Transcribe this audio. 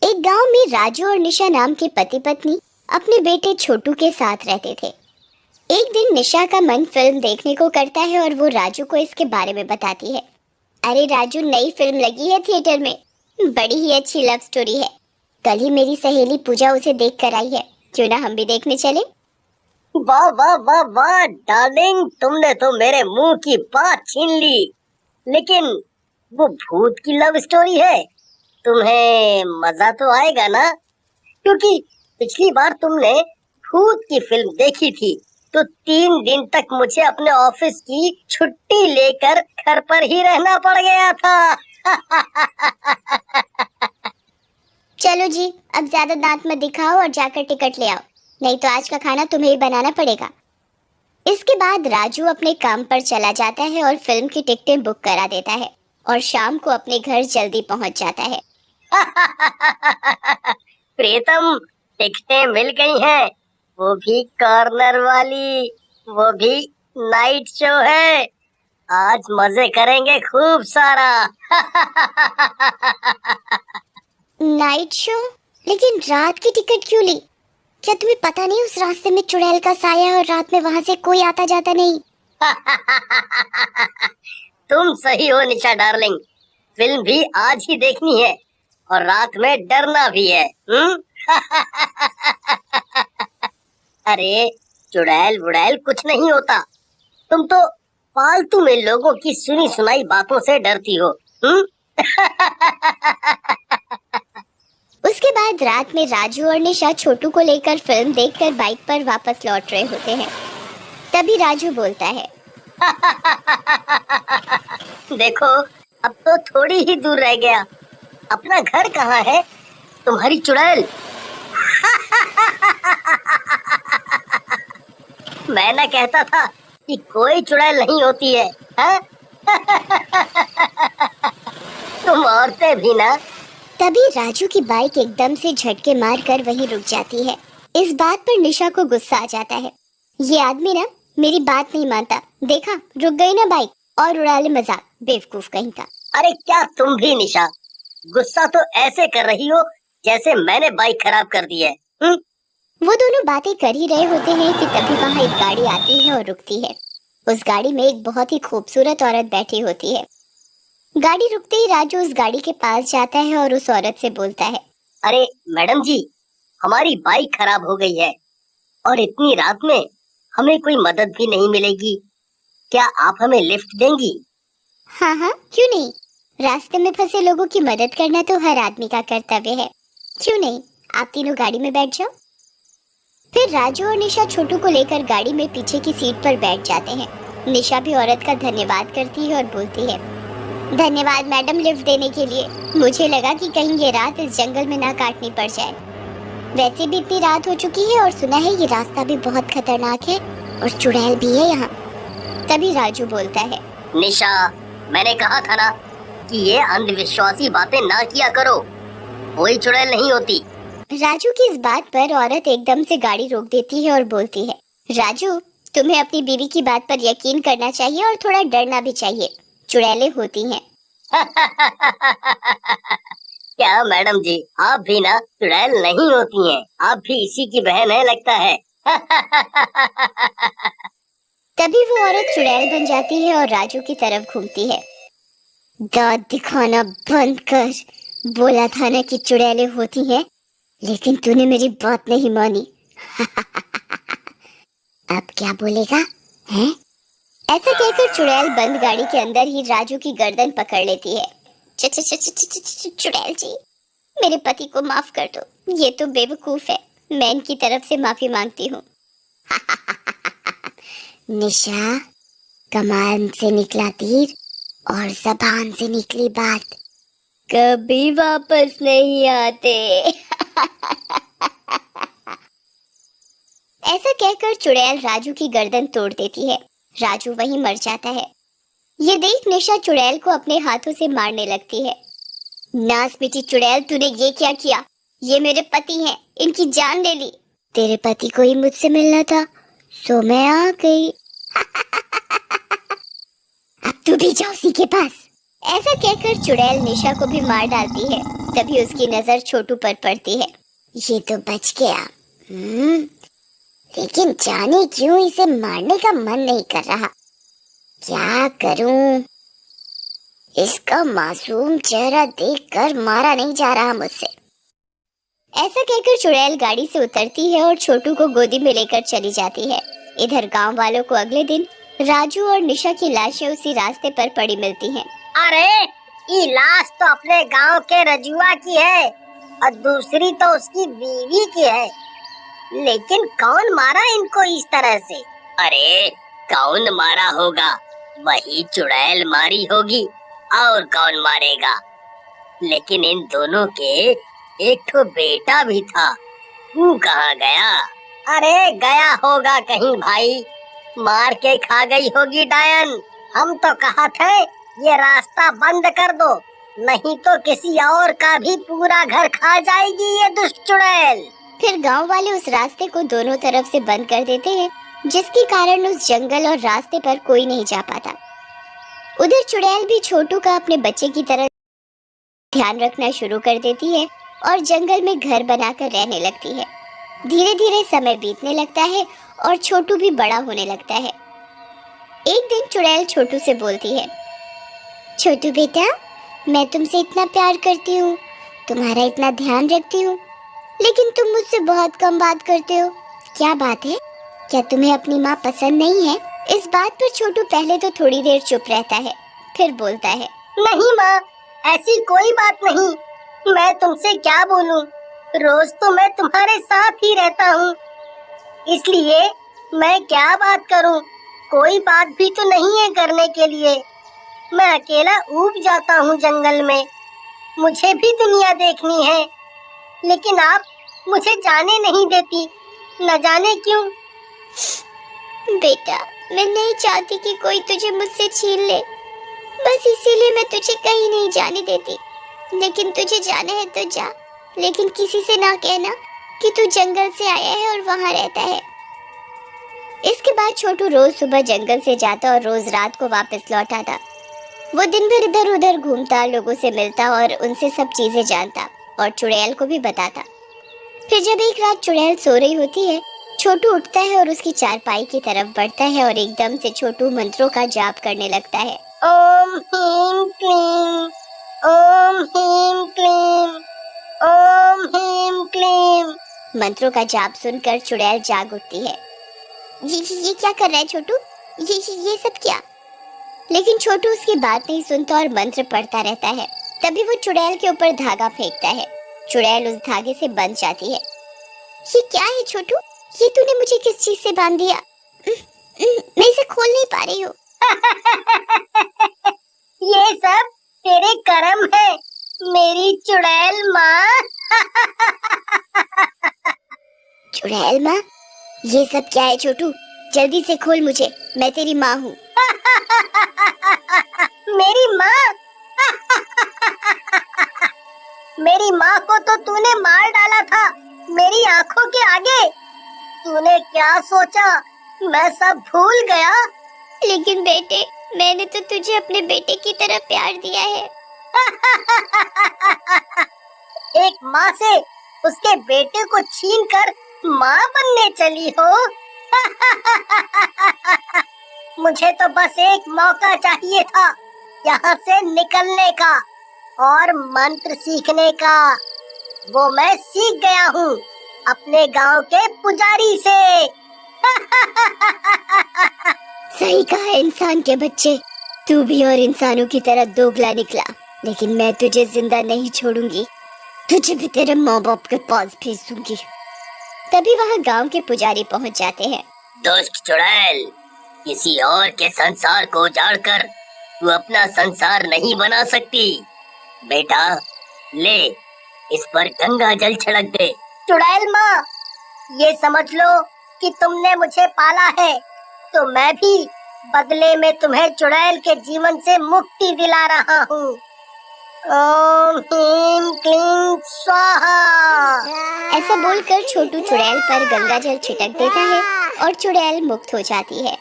एक गांव में राजू और निशा नाम के पति पत्नी अपने बेटे छोटू के साथ रहते थे। एक दिन निशा का मन फिल्म देखने को करता है और वो राजू को इसके बारे में बताती है। अरे राजू, नई फिल्म लगी है थिएटर में, बड़ी ही अच्छी लव स्टोरी है। कल ही मेरी सहेली पूजा उसे देख कर आई है, क्यों ना हम भी देखने चले? वाह वाह वाह वाह डार्लिंग, तुमने तो मेरे मुंह की बात छीन ली। लेकिन वो भूत की लव स्टोरी है, तुम्हें मजा तो आएगा ना? क्योंकि पिछली बार तुमने भूत की फिल्म देखी थी तो 3 दिन तक मुझे अपने ऑफिस की छुट्टी लेकर घर पर ही रहना पड़ गया था। चलो जी, अब ज्यादा दांत मत दिखाओ और जाकर टिकट ले आओ, नहीं तो आज का खाना तुम्हें ही बनाना पड़ेगा। इसके बाद राजू अपने काम पर चला जाता है और फिल्म की टिकटें बुक करा देता है और शाम को अपने घर जल्दी पहुंच जाता है। प्रीतम, टिकटें मिल गई हैं, वो भी कॉर्नर वाली, वो भी नाइट शो है। आज मजे करेंगे खूब सारा। Night show? लेकिन रात की टिकट क्यों ली? क्या तुम्हें पता नहीं उस रास्ते में चुड़ैल का साया है और रात में वहां से कोई आता जाता नहीं? तुम सही हो निशा डार्लिंग, फिल्म भी आज ही देखनी है और रात में डरना भी है। अरे चुड़ैल वुड़ैल कुछ नहीं होता, तुम तो फालतू में लोगों की सुनी सुनाई बातों से डरती हो। उसके बाद रात में राजू और निशा छोटू को लेकर फिल्म देखकर बाइक पर वापस लौट रहे होते हैं। तभी राजू बोलता है, देखो अब तो थोड़ी ही दूर रह गया, अपना घर कहाँ है तुम्हारी चुड़ैल? मैं ना कहता था कि कोई चुड़ैल नहीं होती है, हाँ? तुम औरतें भी ना। तभी राजू की बाइक एकदम से झटके मारकर वहीं रुक जाती है। इस बात पर निशा को गुस्सा आ जाता है। ये आदमी ना मेरी बात नहीं मानता, देखा रुक गई ना बाइक और उड़ा ले मजाक, बेवकूफ कहीं का। अरे क्या तुम भी निशा, गुस्सा तो ऐसे कर रही हो जैसे मैंने बाइक खराब कर दी है। वो दोनों बातें कर ही रहे होते हैं कि तभी वहाँ एक गाड़ी आती है और रुकती है। उस गाड़ी में एक बहुत ही खूबसूरत औरत बैठी होती है। गाड़ी रुकते ही राजू उस गाड़ी के पास जाता है और उस औरत से बोलता है, अरे मैडम जी, हमारी बाइक खराब हो गई है और इतनी रात में हमें कोई मदद भी नहीं मिलेगी, क्या आप हमें लिफ्ट देंगी? हाँ हाँ, क्यों नहीं, रास्ते में फंसे लोगों की मदद करना तो हर आदमी का कर्तव्य है, क्यों नहीं, आप तीनों गाड़ी में बैठ जाओ। फिर राजू और निशा छोटू को लेकर गाड़ी में पीछे की सीट पर बैठ जाते हैं। निशा भी औरत का धन्यवाद करती है और बोलती है, धन्यवाद मैडम लिफ्ट देने के लिए, मुझे लगा कि कहीं ये रात इस जंगल में ना काटनी पड़ जाए। वैसे भी इतनी रात हो चुकी है और सुना है ये रास्ता भी बहुत खतरनाक है और चुड़ैल भी है यहाँ। तभी राजू बोलता है, निशा, मैंने कहा था ना कि ये अंधविश्वासी बातें ना किया करो, कोई चुड़ैल नहीं होती। राजू की इस बात पर औरत एकदम से गाड़ी रोक देती है और बोलती है, राजू, तुम्हें अपनी बीवी की बात पर यकीन करना चाहिए और थोड़ा डरना भी चाहिए, चुड़ैलें होती हैं। क्या मैडम जी, आप भी ना चुड़ैल नहीं होती हैं, आप भी इसी की बहन है लगता है। तभी वो औरत चुड़ैल बन जाती है और राजू की तरफ घूमती है। दांत दिखाना बंद कर, बोला था ना कि चुड़ैलें होती हैं, लेकिन तूने मेरी बात नहीं मानी। अब क्या बोलेगा हैं? ऐसा कहकर चुड़ैल बंद गाड़ी के अंदर ही राजू की गर्दन पकड़ लेती है। चुड़ैल जी, मेरे पति को माफ कर दो, ये तो बेवकूफ है, मैं इनकी तरफ से माफी मांगती हूँ। निशा, कमान से निकला तीर और जबान से निकली बात कभी वापस नहीं आते। ऐसा कहकर चुड़ैल राजू की गर्दन तोड़ देती है। राजू वहीं मर जाता है। ये देख निशा चुड़ैल को अपने हाथों से मारने लगती है। नास बेटी चुड़ैल, तूने ये क्या किया? ये मेरे पति हैं, इनकी जान ले ली। तेरे पति को ही मुझसे मिलना था, सो मैं आ गई। अब तू भी जा उसी के पास। ऐसा कहकर चुड़ैल निशा को भी मार डालती है। तभी उसकी नजर छोटू पर पड़ती है। ये तो बच गया। लेकिन जाने क्यों इसे मारने का मन नहीं कर रहा। क्या करूं? इसका मासूम चेहरा देखकर मारा नहीं जा रहा मुझसे। ऐसा कहकर चुड़ैल गाड़ी से उतरती है और छोटू को गोदी में लेकर चली जाती है। इधर गांव वालों को अगले दिन राजू और निशा की लाशें उसी रास्ते पर पड़ी मिलती हैं। अरे ये लाश तो अपने गांव के रजुआ की है और दूसरी तो उसकी बीवी की है। लेकिन कौन मारा इनको इस तरह से? अरे कौन मारा होगा? वही चुड़ैल मारी होगी, और कौन मारेगा? लेकिन इन दोनों के एक तो बेटा भी था, वो कहाँ गया? अरे गया होगा कहीं भाई, मार के खा गई होगी डायन। हम तो कहा थे ये रास्ता बंद कर दो, नहीं तो किसी और का भी पूरा घर खा जाएगी ये दुष्ट चुड़ैल। फिर गांव वाले उस रास्ते को दोनों तरफ से बंद कर देते हैं, जिसके कारण उस जंगल और रास्ते पर कोई नहीं जा पाता। उधर चुड़ैल भी छोटू का अपने बच्चे की तरह ध्यान रखना शुरू कर देती है और जंगल में घर बनाकर रहने लगती है। धीरे धीरे समय बीतने लगता है और छोटू भी बड़ा होने लगता है। एक दिन चुड़ैल छोटू से बोलती है, छोटू बेटा, मैं तुमसे इतना प्यार करती हूँ, तुम्हारा इतना ध्यान रखती हूँ, लेकिन तुम मुझसे बहुत कम बात करते हो। क्या बात है? क्या तुम्हें अपनी माँ पसंद नहीं है? इस बात पर छोटू पहले तो थोड़ी देर चुप रहता है, फिर बोलता है, नहीं माँ, ऐसी कोई बात नहीं। मैं तुमसे क्या बोलूं? रोज तो मैं तुम्हारे साथ ही रहता हूँ, इसलिए मैं क्या बात करूं? कोई बात भी तो नहीं है करने के लिए। मैं अकेला ऊब जाता हूँ जंगल में। मुझे भी दुनिया देखनी है, लेकिन आप मुझे जाने नहीं देती, न जाने क्यों। बेटा, मैं नहीं चाहती कि कोई तुझे मुझसे छीन ले, बस इसीलिए मैं तुझे कहीं नहीं जाने देती। लेकिन तुझे जाना है तो जा, लेकिन किसी से ना कहना कि तू जंगल से आया है और वहाँ रहता है। इसके बाद छोटू रोज सुबह जंगल से जाता और रोज रात को वापस लौट आता। वो दिन भर इधर उधर घूमता, लोगों से मिलता और उनसे सब चीजें जानता और चुड़ैल को भी बताता। फिर जब एक रात चुड़ैल सो रही होती है, छोटू उठता है और उसकी चारपाई की तरफ बढ़ता है और एकदम से छोटू मंत्रों का जाप करने लगता है। ओम ह्रीं क्लीं, ओम ह्रीं क्लीं, ओम ह्रीं क्लीं। मंत्रों का जाप सुनकर चुड़ैल जाग उठती है। ये क्या कर रहा है छोटू? ये सब क्या? लेकिन छोटू उसकी बात नहीं सुनता और मंत्र पढ़ता रहता है। तभी वो चुड़ैल के ऊपर धागा फेंकता है। चुड़ैल उस धागे से बंध जाती है। ये क्या है छोटू? ये तूने मुझे किस चीज से बांध दिया? मैं इसे खोल नहीं पा रही हूँ। ये सब तेरे कर्म है, मेरी चुड़ैल माँ। चुड़ैल माँ? ये सब क्या है छोटू? जल्दी से खोल मुझे, मैं तेरी माँ हूँ। मेरी माँ? मेरी माँ को तो तूने मार डाला था मेरी आंखों के आगे। तूने क्या सोचा मैं सब भूल गया? लेकिन बेटे, मैंने तो तुझे अपने बेटे की तरह प्यार दिया है। एक माँ से उसके बेटे को छीनकर माँ बनने चली हो? मुझे तो बस एक मौका चाहिए था यहाँ से निकलने का और मंत्र सीखने का। वो मैं सीख गया हूँ अपने गांव के पुजारी से। सही कहा इंसान के बच्चे, तू भी और इंसानों की तरह दोगला निकला, लेकिन मैं तुझे जिंदा नहीं छोड़ूंगी, तुझे भी तेरे माँ बाप के पास भेज दूंगी। तभी वहाँ गांव के पुजारी पहुँच जाते हैं। दुष्ट चुड़ैल, किसी और के संसार को उजाड़कर तू अपना संसार नहीं बना सकती। बेटा ले, इस पर गंगा जल छिड़क दे। चुड़ैल माँ, ये समझ लो कि तुमने मुझे पाला है, तो मैं भी बदले में तुम्हें चुड़ैल के जीवन से मुक्ति दिला रहा हूँ। ओम ह्रीं क्लीं स्वाहा। ऐसा बोलकर छोटू चुड़ैल पर गंगा जल छिटक देता है और चुड़ैल मुक्त हो जाती है।